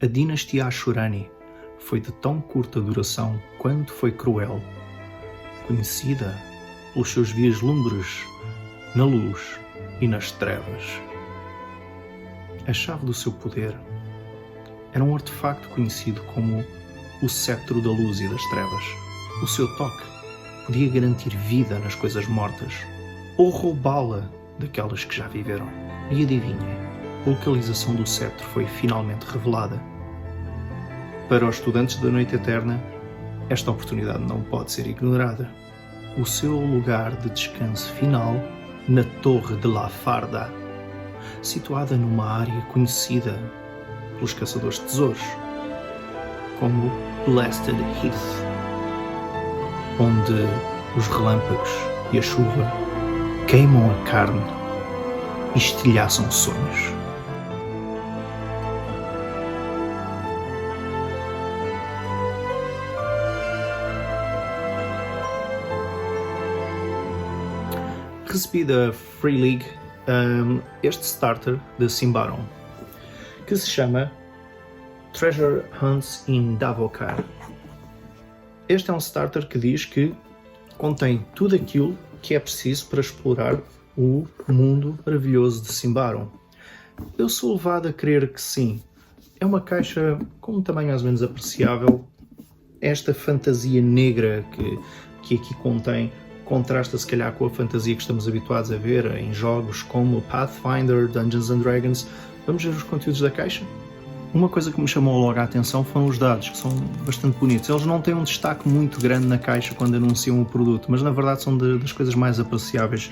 A dinastia Ashurani foi de tão curta duração quanto foi cruel, conhecida pelos seus vislumbres na luz e nas trevas. A chave do seu poder era um artefacto conhecido como o Cetro da Luz e das Trevas. O seu toque podia garantir vida nas coisas mortas ou roubá-la daquelas que já viveram. E adivinhem, a localização do cetro foi finalmente revelada. Para os estudantes da Noite Eterna, esta oportunidade não pode ser ignorada. O seu lugar de descanso final na Torre de La Farda, situada numa área conhecida pelos caçadores de tesouros como Blasted Heath, onde os relâmpagos e a chuva queimam a carne e estilhaçam sonhos. Recebi da Free League este starter de Symbaroum, que se chama Treasure Hunts in Davokar. Este é um starter que diz que contém tudo aquilo que é preciso para explorar o mundo maravilhoso de Symbaroum. Eu sou levado a crer que sim. É uma caixa com um tamanho mais ou menos apreciável. Esta fantasia negra que aqui contém contrasta se calhar com a fantasia que estamos habituados a ver em jogos como Pathfinder, Dungeons & Dragons. Vamos ver os conteúdos da caixa? Uma coisa que me chamou logo a atenção foram os dados, que são bastante bonitos. Eles não têm um destaque muito grande na caixa quando anunciam o produto, mas na verdade são das coisas mais apreciáveis.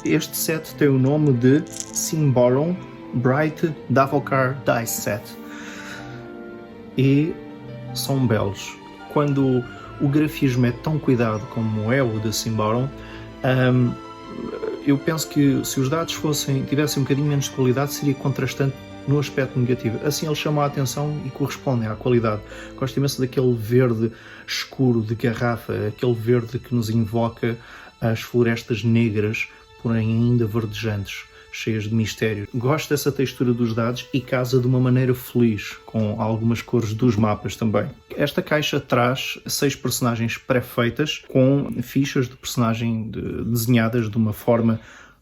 Este set tem o nome de Symbaroum Bright Davokar Dice Set. E são belos. Quando o grafismo é tão cuidado como é o de Symbaroum, eu penso que se os dados tivessem um bocadinho menos de qualidade, seria contrastante no aspecto negativo. Assim eles chamam a atenção e correspondem à qualidade. Gosto imenso daquele verde escuro de garrafa, aquele verde que nos invoca as florestas negras, porém ainda verdejantes, cheias de mistério. Gosto dessa textura dos dados e casa de uma maneira feliz, com algumas cores dos mapas também. Esta caixa traz 6 personagens pré-feitas, com fichas de personagem desenhadas de uma forma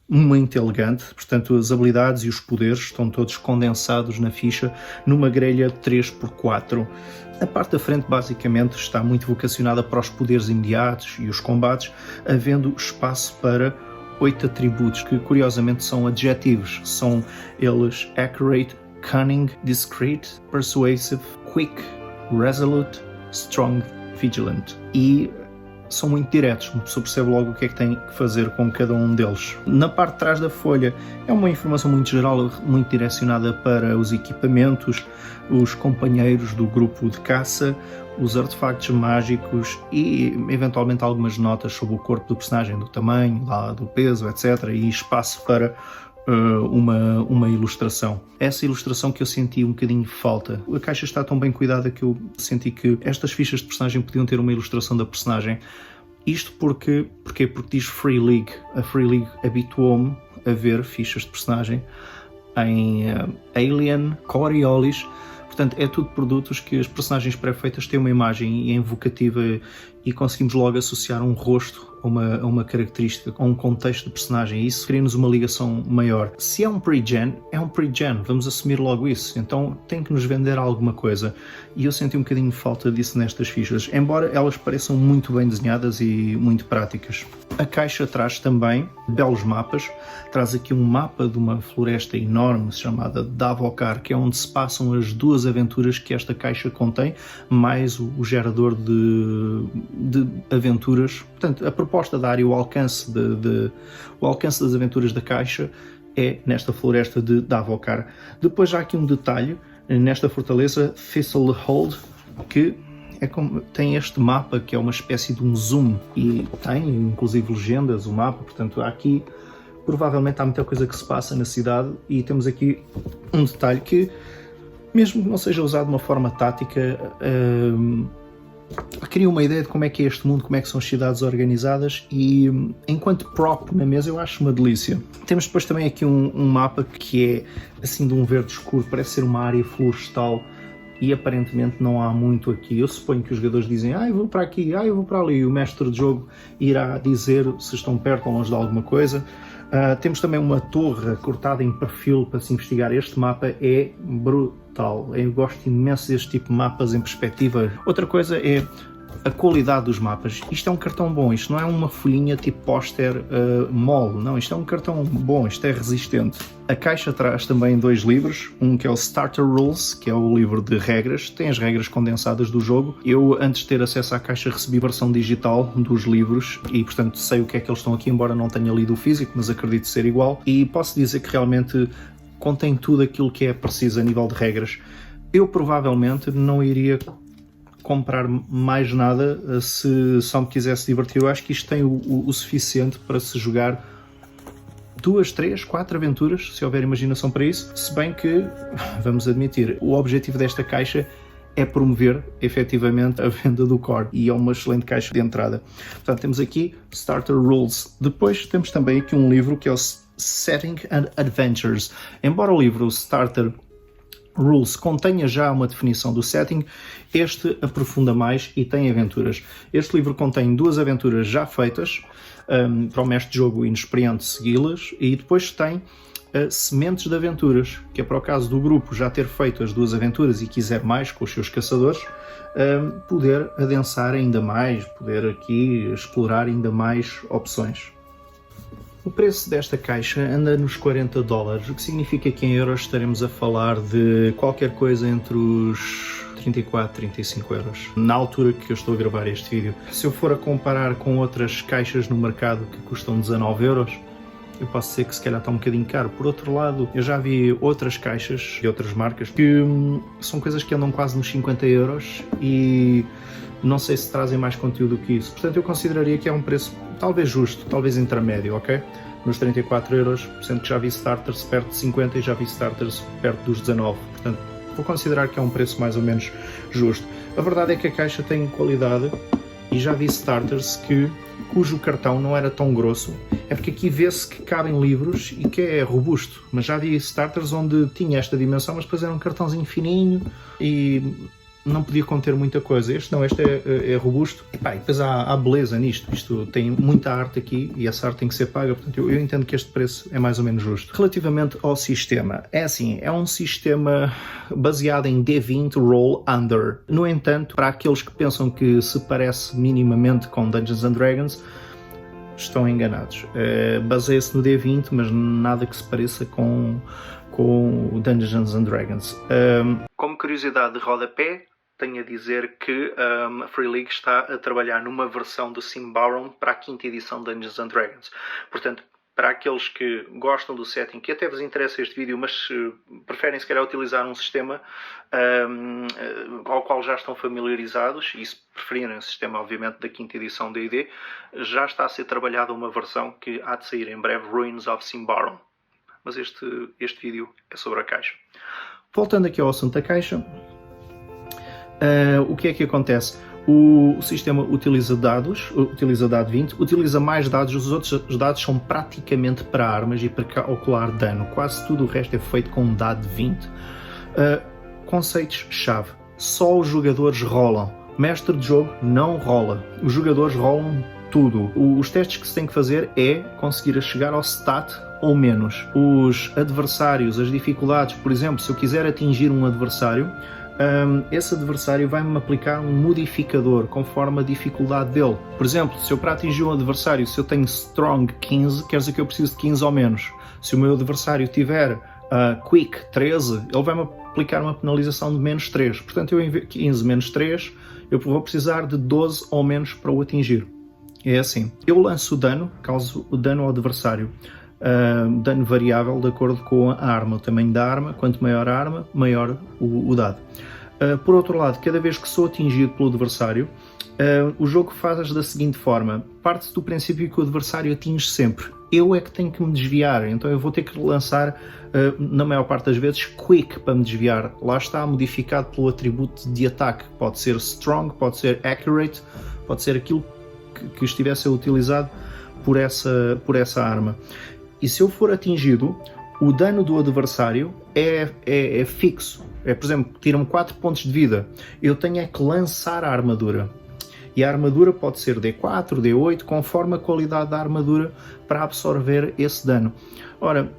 muito elegante, portanto as habilidades e os poderes estão todos condensados na ficha numa grelha 3x4. A parte da frente basicamente está muito vocacionada para os poderes imediatos e os combates, havendo espaço para 8 atributos que curiosamente são adjetivos. São eles Accurate, Cunning, Discreet, Persuasive, Quick, Resolute, Strong, Vigilant. E são muito diretos, uma pessoa percebe logo o que é que tem que fazer com cada um deles. Na parte de trás da folha é uma informação muito geral, muito direcionada para os equipamentos, os companheiros do grupo de caça, os artefactos mágicos e eventualmente algumas notas sobre o corpo do personagem, do tamanho, do peso, etc. E espaço para uma ilustração. Essa ilustração que eu senti um bocadinho falta. A caixa está tão bem cuidada que eu senti que estas fichas de personagem podiam ter uma ilustração da personagem. Isto porquê? Porque diz Free League. A Free League habituou-me a ver fichas de personagem em Alien, Coriolis. Portanto, é tudo produtos que as personagens pré-feitas têm uma imagem evocativa e conseguimos logo associar um rosto a uma característica, a um contexto de personagem, e isso cria-nos uma ligação maior. Se é um pre-gen, é um pre-gen, vamos assumir logo isso, então tem que nos vender alguma coisa, e eu senti um bocadinho de falta disso nestas fichas, embora elas pareçam muito bem desenhadas e muito práticas. A caixa traz também belos mapas, traz aqui um mapa de uma floresta enorme chamada Davokar, que é onde se passam as 2 aventuras que esta caixa contém, mais o gerador de aventuras. Portanto, a proposta da área, o alcance das aventuras da caixa é nesta floresta de Davokar. Depois já há aqui um detalhe, nesta fortaleza Thistlehold, que tem este mapa que é uma espécie de um zoom e tem inclusive legendas o mapa, portanto aqui provavelmente há muita coisa que se passa na cidade, e temos aqui um detalhe que, mesmo que não seja usado de uma forma tática, cria uma ideia de como é que é este mundo, como é que são as cidades organizadas, e enquanto prop na mesa eu acho uma delícia. Temos depois também aqui um mapa que é assim de um verde escuro, parece ser uma área florestal e aparentemente não há muito aqui. Eu suponho que os jogadores dizem, eu vou para aqui, eu vou para ali, e o mestre de jogo irá dizer se estão perto ou longe de alguma coisa. Temos também uma torre cortada em perfil para se investigar. Este mapa é brutal, eu gosto imenso deste tipo de mapas em perspectiva. Outra coisa é a qualidade dos mapas. Isto é um cartão bom, isto não é uma folhinha tipo póster mole, não, isto é um cartão bom, isto é resistente. A caixa traz também 2 livros, um que é o Starter Rules, que é o livro de regras, tem as regras condensadas do jogo. Eu, antes de ter acesso à caixa, recebi a versão digital dos livros e, portanto, sei o que é que eles estão aqui, embora não tenha lido o físico, mas acredito ser igual. E posso dizer que realmente contém tudo aquilo que é preciso a nível de regras. Eu provavelmente não iria comprar mais nada se só me quisesse divertir. Eu acho que isto tem o suficiente para se jogar 2, 3, 4 aventuras, se houver imaginação para isso, se bem que, vamos admitir, o objetivo desta caixa é promover efetivamente a venda do core e é uma excelente caixa de entrada. Portanto, temos aqui Starter Rules. Depois temos também aqui um livro que é o Setting and Adventures. Embora o livro Starter Rules contenha já uma definição do setting, este aprofunda mais e tem aventuras. Este livro contém 2 aventuras já feitas, para o mestre de jogo inexperiente segui-las, e depois tem sementes de aventuras, que é para o caso do grupo já ter feito as 2 aventuras e quiser mais com os seus caçadores, poder adensar ainda mais, poder aqui explorar ainda mais opções. O preço desta caixa anda nos $40, o que significa que em euros estaremos a falar de qualquer coisa entre os 34 e 35 euros, na altura que eu estou a gravar este vídeo. Se eu for a comparar com outras caixas no mercado que custam 19 euros, eu posso dizer que se calhar está um bocadinho caro. Por outro lado, eu já vi outras caixas de outras marcas que são coisas que andam quase nos 50 euros e não sei se trazem mais conteúdo que isso. Portanto, eu consideraria que é um preço talvez justo, talvez intermédio, ok? Nos 34 euros, sendo que já vi starters perto de 50 e já vi starters perto dos 19. Portanto, vou considerar que é um preço mais ou menos justo. A verdade é que a caixa tem qualidade e já vi starters cujo cartão não era tão grosso. É porque aqui vê-se que cabem livros e que é robusto. Mas já vi starters onde tinha esta dimensão, mas depois era um cartãozinho fininho e não podia conter muita coisa. Este não, este é robusto. E depois há beleza nisto. Isto tem muita arte aqui e essa arte tem que ser paga. Portanto, eu entendo que este preço é mais ou menos justo. Relativamente ao sistema, é assim, é um sistema baseado em D20 Roll Under. No entanto, para aqueles que pensam que se parece minimamente com Dungeons & Dragons, estão enganados. Baseia-se no D20, mas nada que se pareça com o Dungeons & Dragons. Como curiosidade de rodapé, tenho a dizer que a Free League está a trabalhar numa versão do Symbaroum para a 5ª edição de Dungeons & Dragons. Portanto, para aqueles que gostam do setting, que até vos interessa este vídeo, mas preferem se calhar utilizar um sistema ao qual já estão familiarizados, e se preferirem o sistema obviamente da 5ª edição da D&D, já está a ser trabalhada uma versão que há de sair em breve, Ruins of Symbaroum. Mas este vídeo é sobre a caixa. Voltando aqui ao assunto da caixa, o que é que acontece? O sistema utiliza dados, utiliza dado 20, utiliza mais dados, os outros dados são praticamente para armas e para calcular dano. Quase tudo o resto é feito com um dado 20. Conceitos-chave. Só os jogadores rolam. Mestre de jogo não rola. Os jogadores rolam tudo. Os testes que se tem que fazer é conseguir chegar ao stat ou menos. Os adversários, as dificuldades, por exemplo, se eu quiser atingir um adversário, esse adversário vai-me aplicar um modificador conforme a dificuldade dele. Por exemplo, se eu para atingir um adversário, se eu tenho Strong 15, quer dizer que eu preciso de 15 ou menos. Se o meu adversário tiver Quick 13, ele vai-me aplicar uma penalização de menos 3. Portanto, eu em 15 menos 3, eu vou precisar de 12 ou menos para o atingir. É assim. Eu lanço o dano, causo o dano ao adversário. Dano variável de acordo com a arma, o tamanho da arma. Quanto maior a arma, maior o dado. Por outro lado, cada vez que sou atingido pelo adversário, o jogo faz da seguinte forma: parte-se do princípio que o adversário atinge sempre. Eu é que tenho que me desviar, então eu vou ter que lançar, na maior parte das vezes, Quick para me desviar. Lá está, modificado pelo atributo de ataque. Pode ser Strong, pode ser Accurate, pode ser aquilo que estivesse utilizado por essa arma. E se eu for atingido, o dano do adversário é fixo. por exemplo, tiram 4 pontos de vida. Eu tenho é que lançar a armadura. E a armadura pode ser D4, D8, conforme a qualidade da armadura para absorver esse dano. Ora,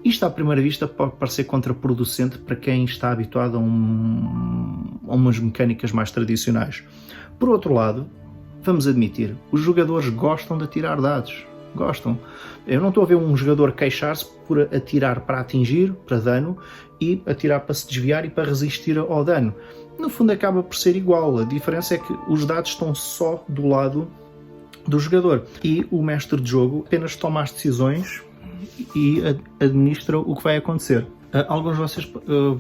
isto à primeira vista pode parecer contraproducente para quem está habituado a umas mecânicas mais tradicionais. Por outro lado, vamos admitir, os jogadores gostam de atirar dados. Gostam. Eu não estou a ver um jogador queixar-se por atirar para atingir, para dano, e atirar para se desviar e para resistir ao dano. No fundo acaba por ser igual, a diferença é que os dados estão só do lado do jogador e o mestre de jogo apenas toma as decisões e administra o que vai acontecer. Alguns de vocês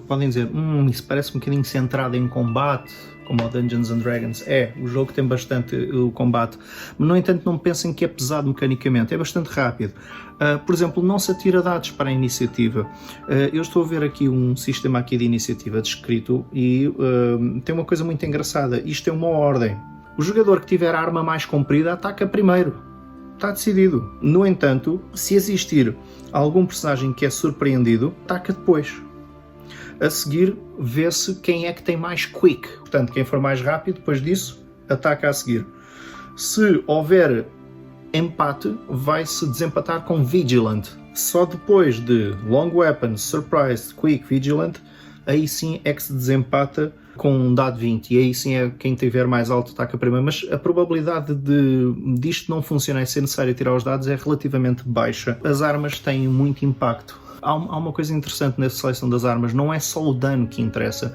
podem dizer, isso parece um bocadinho centrado em combate, como o Dungeons and Dragons. O jogo tem bastante o combate, mas no entanto não pensem que é pesado mecanicamente, é bastante rápido. Por exemplo, não se atira dados para a iniciativa. Eu estou a ver aqui um sistema aqui de iniciativa descrito e tem uma coisa muito engraçada, isto é uma ordem. O jogador que tiver a arma mais comprida ataca primeiro. Está decidido. No entanto, se existir algum personagem que é surpreendido, ataca depois. A seguir, vê-se quem é que tem mais quick. Portanto, quem for mais rápido, depois disso, ataca a seguir. Se houver empate, vai-se desempatar com Vigilant. Só depois de Long Weapon, Surprise, Quick, Vigilant, aí sim é que se desempata com um dado 20, e aí sim é quem tiver mais alto ataca primeiro, mas a probabilidade disto não funcionar e ser necessário tirar os dados é relativamente baixa. As armas têm muito impacto. Há uma coisa interessante nessa seleção das armas, não é só o dano que interessa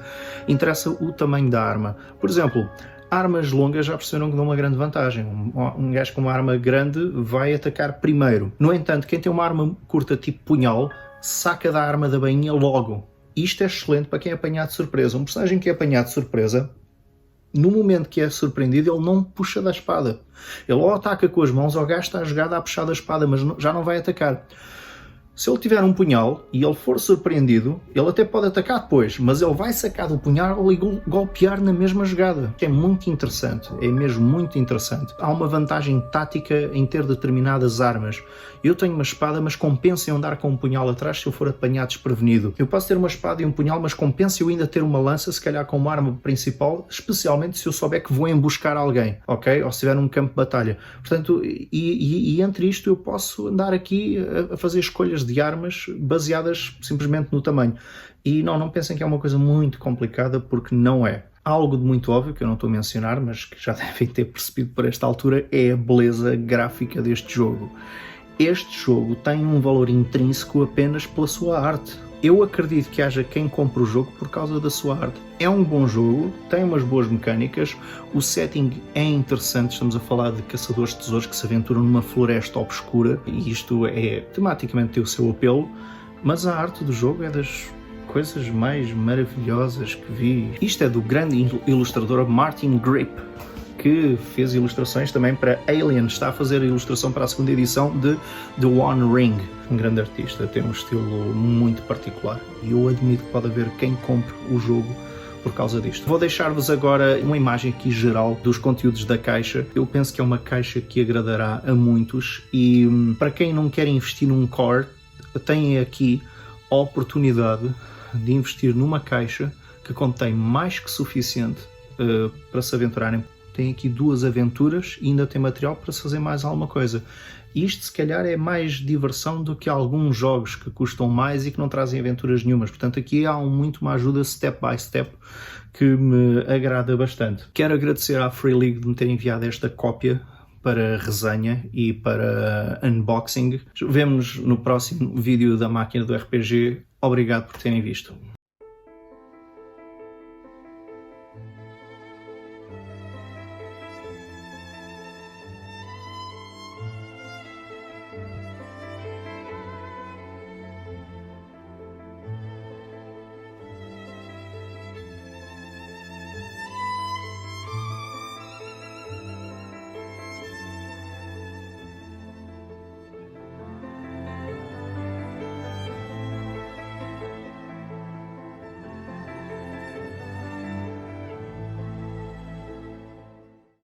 o tamanho da arma. Por exemplo, armas longas já perceberam que dão uma grande vantagem. Um gajo com uma arma grande vai atacar primeiro. No entanto, quem tem uma arma curta tipo punhal, saca da arma da bainha logo. Isto é excelente para quem é apanhado de surpresa. Um personagem que é apanhado de surpresa, no momento que é surpreendido, ele não puxa da espada. Ele ou ataca com as mãos ou gasta a jogada a puxar da espada, mas já não vai atacar. Se ele tiver um punhal e ele for surpreendido, ele até pode atacar depois, mas ele vai sacar do punhal e golpear na mesma jogada. É muito interessante, é mesmo muito interessante. Há uma vantagem tática em ter determinadas armas. Eu tenho uma espada, mas compensa eu andar com um punhal atrás se eu for apanhado desprevenido. Eu posso ter uma espada e um punhal, mas compensa eu ainda ter uma lança, se calhar com uma arma principal, especialmente se eu souber que vou emboscar alguém, ok? Ou se estiver num campo de batalha. Portanto, e entre isto eu posso andar aqui a fazer escolhas de armas baseadas simplesmente no tamanho. E não pensem que é uma coisa muito complicada, porque não é. Algo de muito óbvio, que eu não estou a mencionar, mas que já devem ter percebido por esta altura, é a beleza gráfica deste jogo. Este jogo tem um valor intrínseco apenas pela sua arte. Eu acredito que haja quem compre o jogo por causa da sua arte. É um bom jogo, tem umas boas mecânicas, o setting é interessante, estamos a falar de caçadores de tesouros que se aventuram numa floresta obscura, e isto tematicamente tem o seu apelo, mas a arte do jogo é das coisas mais maravilhosas que vi. Isto é do grande ilustrador Martin Grip, que fez ilustrações também para Alien, está a fazer a ilustração para a segunda edição de The One Ring. Um grande artista, tem um estilo muito particular e eu admito que pode haver quem compre o jogo por causa disto. Vou deixar-vos agora uma imagem aqui geral dos conteúdos da caixa. Eu penso que é uma caixa que agradará a muitos e para quem não quer investir num core, têm aqui a oportunidade de investir numa caixa que contém mais que suficiente para se aventurarem. Tem aqui 2 aventuras e ainda tem material para se fazer mais alguma coisa. Isto se calhar é mais diversão do que alguns jogos que custam mais e que não trazem aventuras nenhumas. Portanto, aqui há muito uma ajuda step by step que me agrada bastante. Quero agradecer à Free League de me ter enviado esta cópia para resenha e para unboxing. Vemo-nos no próximo vídeo da Máquina do RPG. Obrigado por terem visto.